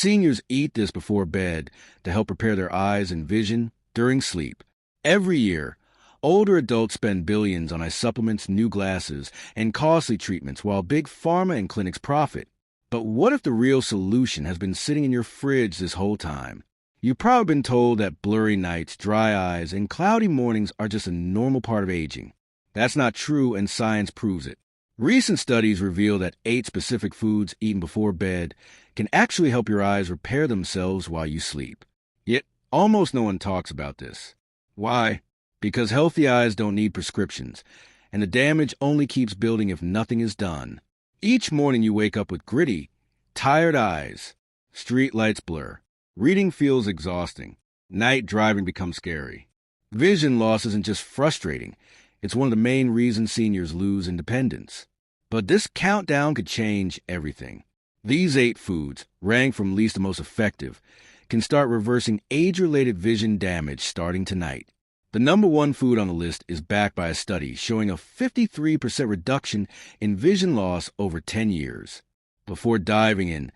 Seniors eat this before bed to help prepare their eyes and vision during sleep. Every year, older adults spend billions on eye supplements, new glasses, and costly treatments while big pharma and clinics profit. But what if the real solution has been sitting in your fridge this whole time? You've probably been told that blurry nights, dry eyes, and cloudy mornings are just a normal part of aging. That's not true, and science proves it. Recent studies reveal that 8 specific foods eaten before bed can actually help your eyes repair themselves while you sleep. Yet, almost no one talks about this. Why? Because healthy eyes don't need prescriptions, and the damage only keeps building if nothing is done. Each morning you wake up with gritty, tired eyes. Street lights blur. Reading feels exhausting. Night driving becomes scary. Vision loss isn't just frustrating. It's one of the main reasons seniors lose independence. But this countdown could change everything. These 8 foods, ranked from least to most effective, can start reversing age-related vision damage starting tonight. The number 1 food on the list is backed by a study showing a 53% reduction in vision loss over 10 years. Before diving in,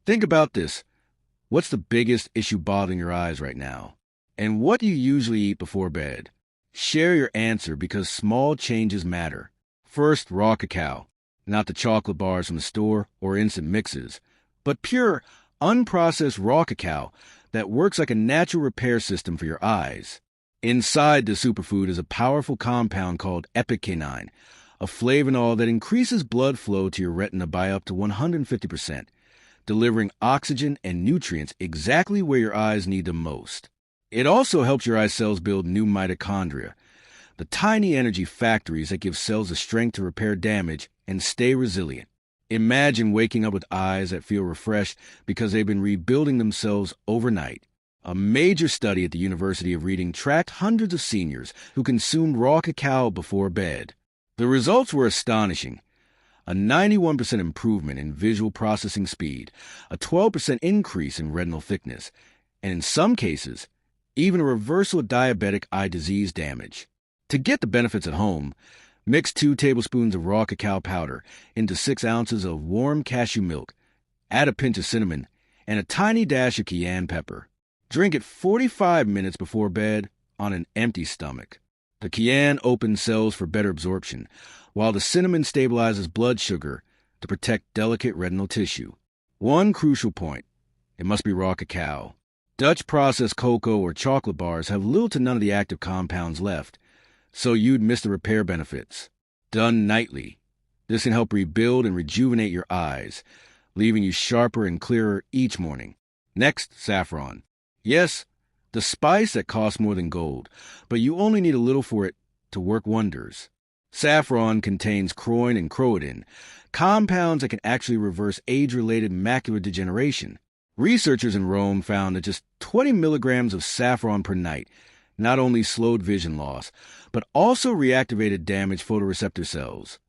think about this. What's the biggest issue bothering your eyes right now? And what do you usually eat before bed? Share your answer because small changes matter. First, raw cacao. Not the chocolate bars from the store or instant mixes, but pure, unprocessed raw cacao that works like a natural repair system for your eyes. Inside the superfood is a powerful compound called epicyanine, a flavonol that increases blood flow to your retina by up to 150%, delivering oxygen and nutrients exactly where your eyes need them most. It also helps your eye cells build new mitochondria, the tiny energy factories that give cells the strength to repair damage and stay resilient. Imagine waking up with eyes that feel refreshed because they've been rebuilding themselves overnight. A major study at the University of Reading tracked hundreds of seniors who consumed raw cacao before bed. The results were astonishing. A 91% improvement in visual processing speed, a 12% increase in retinal thickness, and in some cases, even a reversal of diabetic eye disease damage. To get the benefits at home, mix 2 tablespoons of raw cacao powder into 6 ounces of warm cashew milk, add a pinch of cinnamon, and a tiny dash of cayenne pepper. Drink it 45 minutes before bed on an empty stomach. The cayenne opens cells for better absorption, while the cinnamon stabilizes blood sugar to protect delicate retinal tissue. One crucial point: it must be raw cacao. Dutch processed cocoa or chocolate bars have little to none of the active compounds left, so you'd miss the repair benefits. Done nightly, this can help rebuild and rejuvenate your eyes, leaving you sharper and clearer each morning. Next, saffron. Yes, the spice that costs more than gold, but you only need a little for it to work wonders. Saffron contains chroin and chroitin, compounds that can actually reverse age-related macular degeneration. Researchers in Rome found that just 20 milligrams of saffron per night not only slowed vision loss, but also reactivated damaged photoreceptor cells,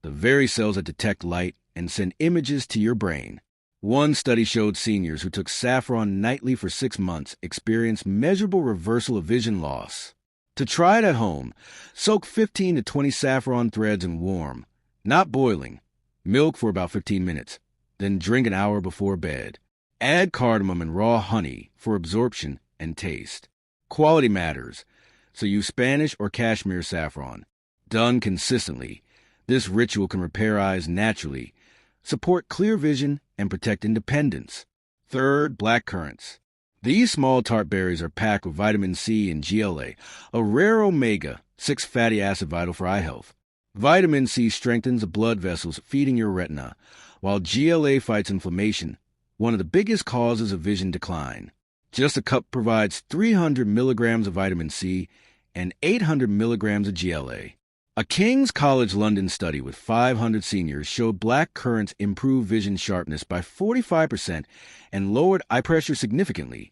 the very cells that detect light and send images to your brain. One study showed seniors who took saffron nightly for 6 months experienced measurable reversal of vision loss. To try it at home, soak 15 to 20 saffron threads in warm, not boiling, milk for about 15 minutes, then drink an hour before bed. Add cardamom and raw honey for absorption and taste. Quality matters, so use Spanish or Kashmir saffron. Done consistently, this ritual can repair eyes naturally, support clear vision, and protect independence. Third, black currants. These small tart berries are packed with vitamin C and GLA, a rare omega-6 fatty acid vital for eye health. Vitamin C strengthens the blood vessels feeding your retina, while GLA fights inflammation, one of the biggest causes of vision decline. Just a cup provides 300 milligrams of vitamin C and 800 milligrams of GLA. A King's College London study with 500 seniors showed black currants improved vision sharpness by 45% and lowered eye pressure significantly,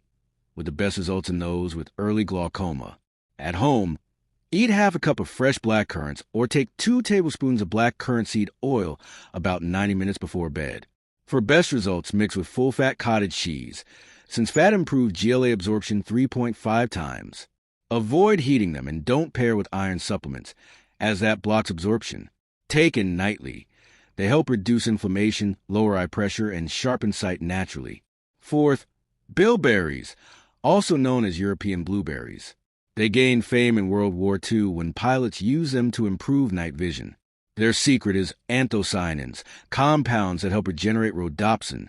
with the best results in those with early glaucoma. At home, eat half a cup of fresh black currants or take 2 tablespoons of black currant seed oil about 90 minutes before bed. For best results, mix with full-fat cottage cheese, since fat improves GLA absorption 3.5 times. Avoid heating them and don't pair with iron supplements, as that blocks absorption. Taken nightly, they help reduce inflammation, lower eye pressure, and sharpen sight naturally. Fourth, bilberries, also known as European blueberries. They gained fame in World War II when pilots used them to improve night vision. Their secret is anthocyanins, compounds that help regenerate rhodopsin,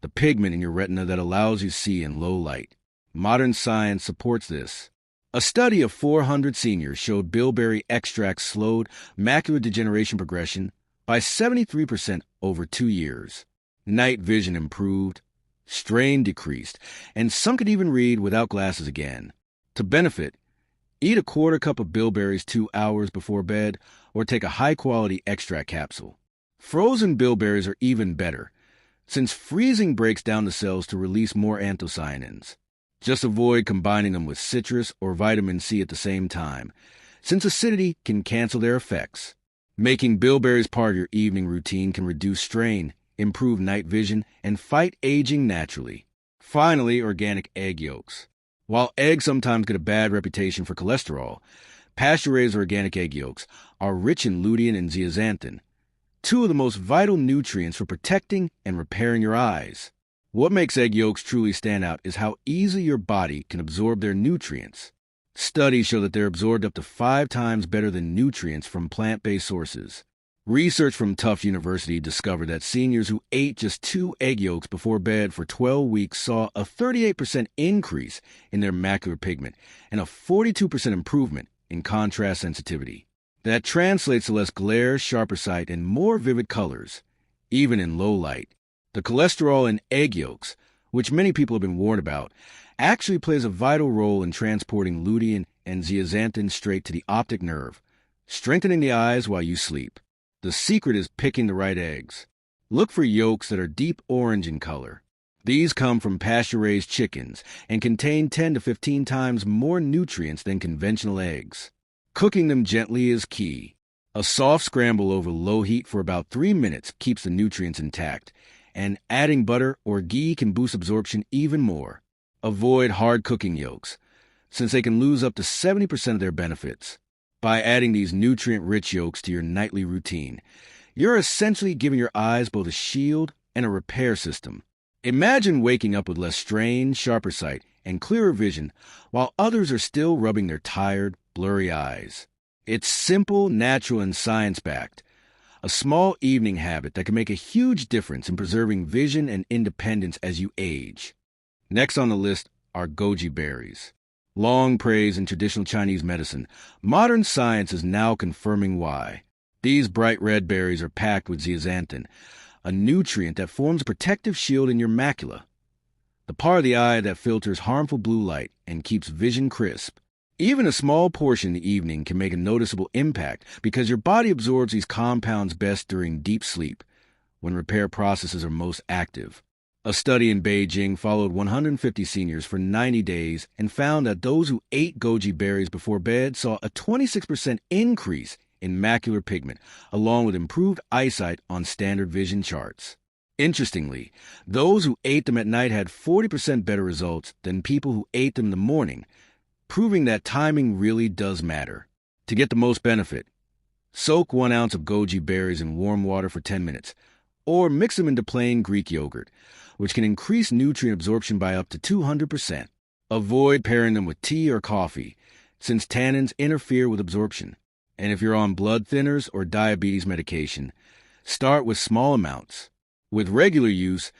the pigment in your retina that allows you to see in low light. Modern science supports this. A study of 400 seniors showed bilberry extracts slowed macular degeneration progression by 73% over 2 years. Night vision improved, strain decreased, and some could even read without glasses again. To benefit, eat a quarter cup of bilberries 2 hours before bed or take a high-quality extract capsule. Frozen bilberries are even better, since freezing breaks down the cells to release more anthocyanins. Just avoid combining them with citrus or vitamin C at the same time, since acidity can cancel their effects. Making bilberries part of your evening routine can reduce strain, improve night vision, and fight aging naturally. Finally, organic egg yolks. While eggs sometimes get a bad reputation for cholesterol, pasture-raised organic egg yolks are rich in lutein and zeaxanthin, two of the most vital nutrients for protecting and repairing your eyes. What makes egg yolks truly stand out is how easily your body can absorb their nutrients. Studies show that they're absorbed up to 5 times better than nutrients from plant-based sources. Research from Tufts University discovered that seniors who ate just 2 egg yolks before bed for 12 weeks saw a 38% increase in their macular pigment and a 42% improvement in contrast sensitivity. That translates to less glare, sharper sight, and more vivid colors, even in low light. The cholesterol in egg yolks, which many people have been warned about, actually plays a vital role in transporting lutein and zeaxanthin straight to the optic nerve, strengthening the eyes while you sleep. The secret is picking the right eggs. Look for yolks that are deep orange in color. These come from pasture-raised chickens and contain 10 to 15 times more nutrients than conventional eggs. Cooking them gently is key. A soft scramble over low heat for about 3 minutes keeps the nutrients intact, and adding butter or ghee can boost absorption even more. Avoid hard cooking yolks, since they can lose up to 70% of their benefits. By adding these nutrient-rich yolks to your nightly routine, you're essentially giving your eyes both a shield and a repair system. Imagine waking up with less strain, sharper sight, and clearer vision, while others are still rubbing their tired, blurry eyes. It's simple, natural, and science-backed. A small evening habit that can make a huge difference in preserving vision and independence as you age. Next on the list are goji berries. Long praised in traditional Chinese medicine, modern science is now confirming why. These bright red berries are packed with zeaxanthin, a nutrient that forms a protective shield in your macula, the part of the eye that filters harmful blue light and keeps vision crisp. Even a small portion in the evening can make a noticeable impact because your body absorbs these compounds best during deep sleep, when repair processes are most active. A study in Beijing followed 150 seniors for 90 days and found that those who ate goji berries before bed saw a 26% increase in macular pigment, along with improved eyesight on standard vision charts. Interestingly, those who ate them at night had 40% better results than people who ate them in the morning, proving that timing really does matter. To get the most benefit, soak 1 ounce of goji berries in warm water for 10 minutes, or mix them into plain Greek yogurt, which can increase nutrient absorption by up to 200%. Avoid pairing them with tea or coffee, since tannins interfere with absorption. And if you're on blood thinners or diabetes medication, start with small amounts. With regular use,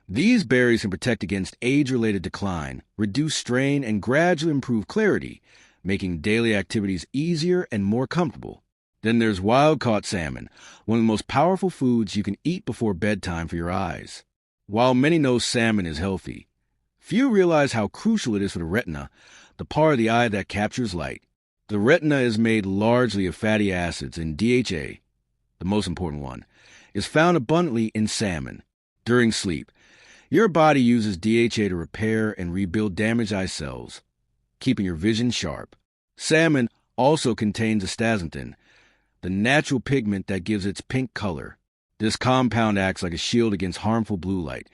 these berries can protect against age-related decline, reduce strain, and gradually improve clarity, making daily activities easier and more comfortable. Then there's wild-caught salmon, one of the most powerful foods you can eat before bedtime for your eyes. While many know salmon is healthy, few realize how crucial it is for the retina, the part of the eye that captures light. The retina is made largely of fatty acids, and DHA, the most important one, is found abundantly in salmon. During sleep, your body uses DHA to repair and rebuild damaged eye cells, keeping your vision sharp. Salmon also contains astaxanthin, the natural pigment that gives its pink color. This compound acts like a shield against harmful blue light,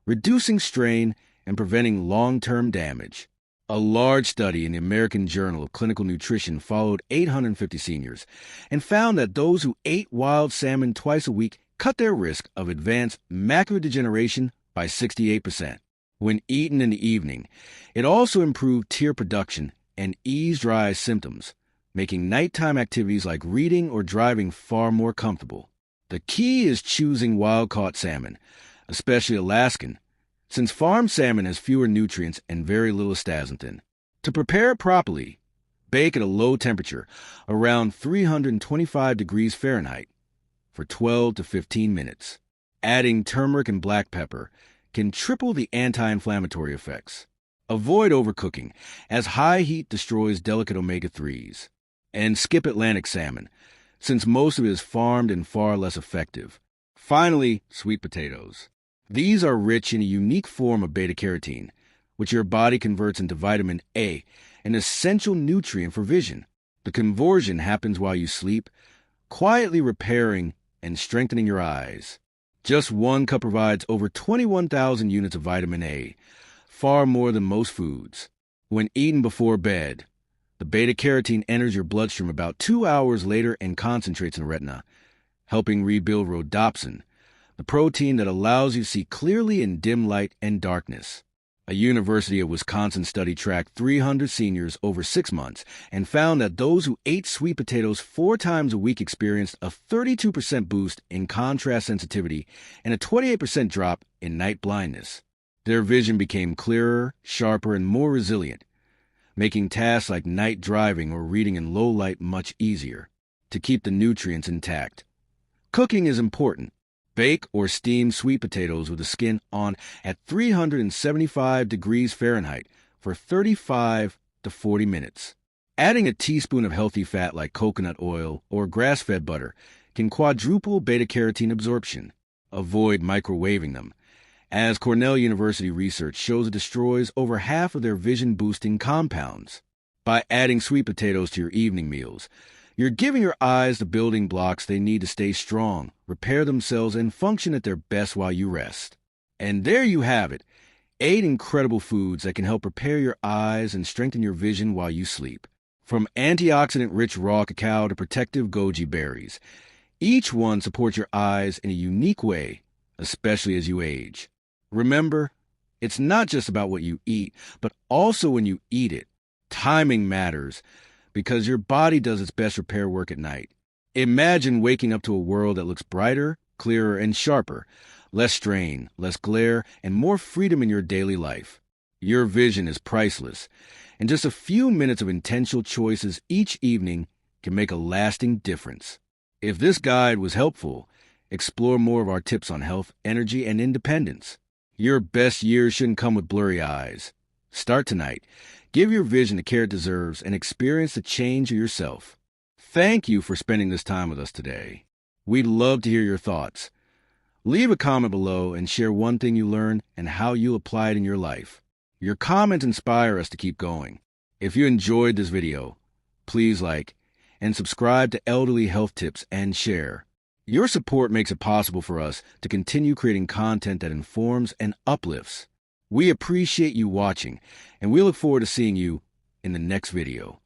reducing strain and preventing long-term damage. A large study in the American Journal of Clinical Nutrition followed 850 seniors and found that those who ate wild salmon twice a week cut their risk of advanced macular degeneration by 68%. When eaten in the evening, it also improved tear production and eased dry eye symptoms, making nighttime activities like reading or driving far more comfortable. The key is choosing wild-caught salmon, especially Alaskan, since farm salmon has fewer nutrients and very little astaxanthin. To prepare it properly, bake at a low temperature, around 325 degrees Fahrenheit, for 12 to 15 minutes. Adding turmeric and black pepper can triple the anti-inflammatory effects. Avoid overcooking, as high heat destroys delicate omega-3s. And skip Atlantic salmon, since most of it is farmed and far less effective. Finally, sweet potatoes. These are rich in a unique form of beta-carotene, which your body converts into vitamin A, an essential nutrient for vision. The conversion happens while you sleep, quietly repairing and strengthening your eyes. Just 1 cup provides over 21,000 units of vitamin A, far more than most foods. When eaten before bed, the beta-carotene enters your bloodstream about 2 hours later and concentrates in the retina, helping rebuild rhodopsin, the protein that allows you to see clearly in dim light and darkness. A University of Wisconsin study tracked 300 seniors over 6 months and found that those who ate sweet potatoes 4 times a week experienced a 32% boost in contrast sensitivity and a 28% drop in night blindness. Their vision became clearer, sharper, and more resilient, making tasks like night driving or reading in low light much easier. To keep the nutrients intact, cooking is important. Bake or steam sweet potatoes with the skin on at 375 degrees Fahrenheit for 35 to 40 minutes. Adding a teaspoon of healthy fat like coconut oil or grass-fed butter can quadruple beta-carotene absorption. Avoid microwaving them, as Cornell University research shows it destroys over half of their vision-boosting compounds. By adding sweet potatoes to your evening meals, you're giving your eyes the building blocks they need to stay strong, repair themselves, and function at their best while you rest. And there you have it, 8 incredible foods that can help prepare your eyes and strengthen your vision while you sleep. From antioxidant-rich raw cacao to protective goji berries, each one supports your eyes in a unique way, especially as you age. Remember, it's not just about what you eat, but also when you eat it. Timing matters, because your body does its best repair work at night. Imagine waking up to a world that looks brighter, clearer, and sharper, less strain, less glare, and more freedom in your daily life. Your vision is priceless, and just a few minutes of intentional choices each evening can make a lasting difference. If this guide was helpful, explore more of our tips on health, energy, and independence. Your best years shouldn't come with blurry eyes. Start tonight. Give your vision the care it deserves and experience the change of yourself. Thank you for spending this time with us today. We'd love to hear your thoughts. Leave a comment below and share one thing you learned and how you apply it in your life. Your comments inspire us to keep going. If you enjoyed this video, please like and subscribe to Elderly Health Tips and share. Your support makes it possible for us to continue creating content that informs and uplifts. We appreciate you watching, and we look forward to seeing you in the next video.